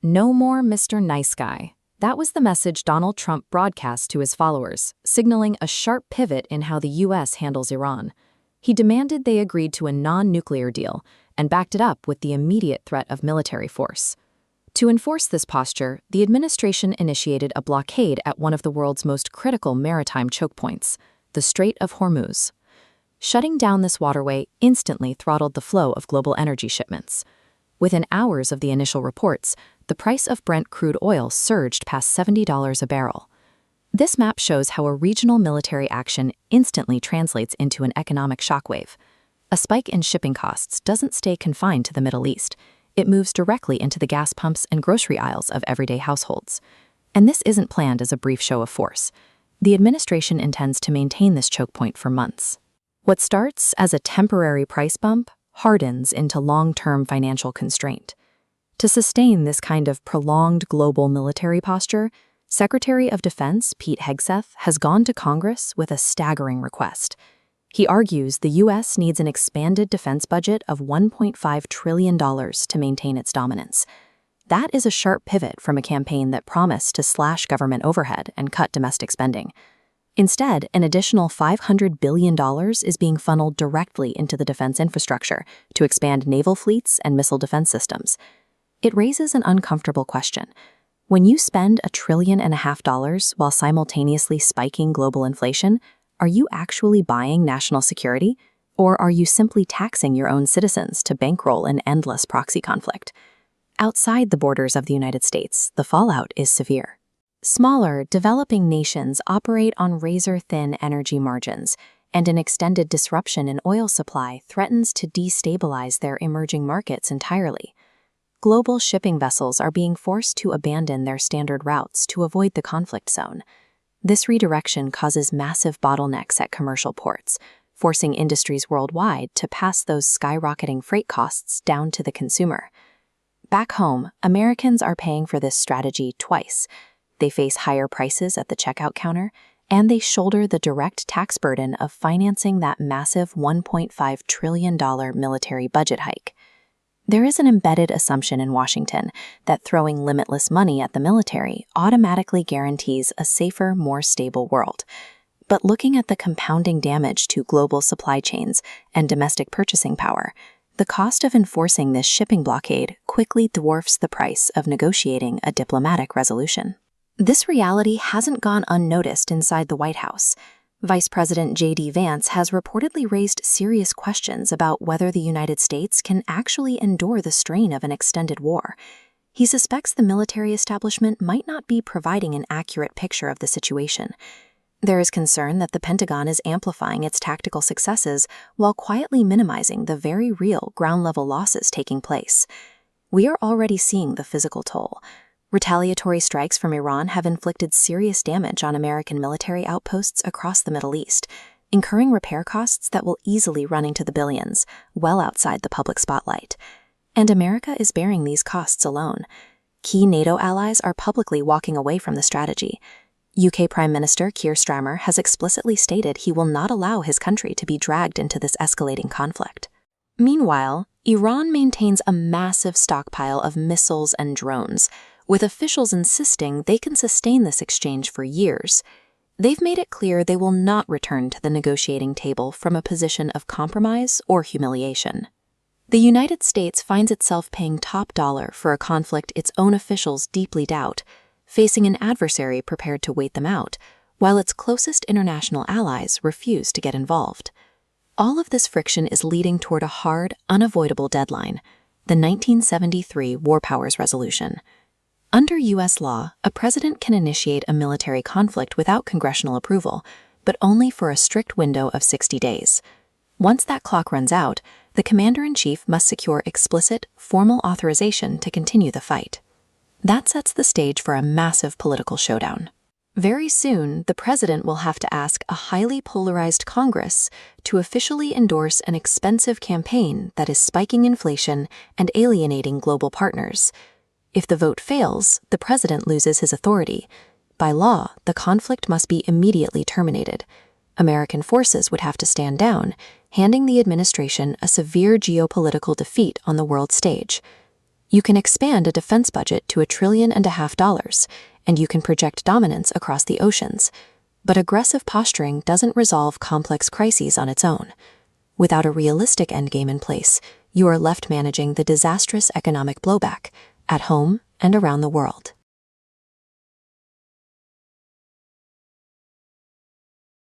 No more Mr. Nice Guy. That was the message Donald Trump broadcast to his followers, signaling a sharp pivot in how the U.S. handles Iran. He demanded they agreed to a non-nuclear deal and backed it up with the immediate threat of military force. To enforce this posture, the administration initiated a blockade at one of the world's most critical maritime choke points, the Strait of Hormuz. Shutting down this waterway instantly throttled the flow of global energy shipments. Within hours of the initial reports, the price of Brent crude oil surged past $70 a barrel. This map shows how a regional military action instantly translates into an economic shockwave. A spike in shipping costs doesn't stay confined to the Middle East. It moves directly into the gas pumps and grocery aisles of everyday households. And this isn't planned as a brief show of force. The administration intends to maintain this choke point for months. What starts as a temporary price bump hardens into long-term financial constraint. To sustain this kind of prolonged global military posture, Secretary of Defense Pete Hegseth has gone to Congress with a staggering request. He argues the U.S. needs an expanded defense budget of $1.5 trillion to maintain its dominance. That is a sharp pivot from a campaign that promised to slash government overhead and cut domestic spending. Instead, an additional $500 billion is being funneled directly into the defense infrastructure to expand naval fleets and missile defense systems. It raises an uncomfortable question. When you spend $1.5 trillion while simultaneously spiking global inflation, are you actually buying national security, or are you simply taxing your own citizens to bankroll an endless proxy conflict? Outside the borders of the United States, the fallout is severe. Smaller, developing nations operate on razor-thin energy margins, and an extended disruption in oil supply threatens to destabilize their emerging markets entirely. Global shipping vessels are being forced to abandon their standard routes to avoid the conflict zone. This redirection causes massive bottlenecks at commercial ports, forcing industries worldwide to pass those skyrocketing freight costs down to the consumer. Back home, Americans are paying for this strategy twice. They face higher prices at the checkout counter, and they shoulder the direct tax burden of financing that massive $1.5 trillion military budget hike. There is an embedded assumption in Washington that throwing limitless money at the military automatically guarantees a safer, more stable world. But looking at the compounding damage to global supply chains and domestic purchasing power, the cost of enforcing this shipping blockade quickly dwarfs the price of negotiating a diplomatic resolution. This reality hasn't gone unnoticed inside the White House. Vice President J.D. Vance has reportedly raised serious questions about whether the United States can actually endure the strain of an extended war. He suspects the military establishment might not be providing an accurate picture of the situation. There is concern that the Pentagon is amplifying its tactical successes while quietly minimizing the very real ground-level losses taking place. We are already seeing the physical toll. Retaliatory strikes from Iran have inflicted serious damage on American military outposts across the Middle East, incurring repair costs that will easily run into the billions, well outside the public spotlight. And America is bearing these costs alone. Key NATO allies are publicly walking away from the strategy. UK Prime Minister Keir Starmer has explicitly stated he will not allow his country to be dragged into this escalating conflict. Meanwhile, Iran maintains a massive stockpile of missiles and drones, with officials insisting they can sustain this exchange for years. They've made it clear they will not return to the negotiating table from a position of compromise or humiliation. The United States finds itself paying top dollar for a conflict its own officials deeply doubt, facing an adversary prepared to wait them out, while its closest international allies refuse to get involved. All of this friction is leading toward a hard, unavoidable deadline, the 1973 War Powers Resolution. Under U.S. law, a president can initiate a military conflict without congressional approval, but only for a strict window of 60 days. Once that clock runs out, the commander-in-chief must secure explicit, formal authorization to continue the fight. That sets the stage for a massive political showdown. Very soon, the president will have to ask a highly polarized Congress to officially endorse an expensive campaign that is spiking inflation and alienating global partners. If the vote fails, the president loses his authority. By law, the conflict must be immediately terminated. American forces would have to stand down, handing the administration a severe geopolitical defeat on the world stage. You can expand a defense budget to $1.5 trillion, and you can project dominance across the oceans. But aggressive posturing doesn't resolve complex crises on its own. Without a realistic endgame in place, you are left managing the disastrous economic blowback, at home and around the world.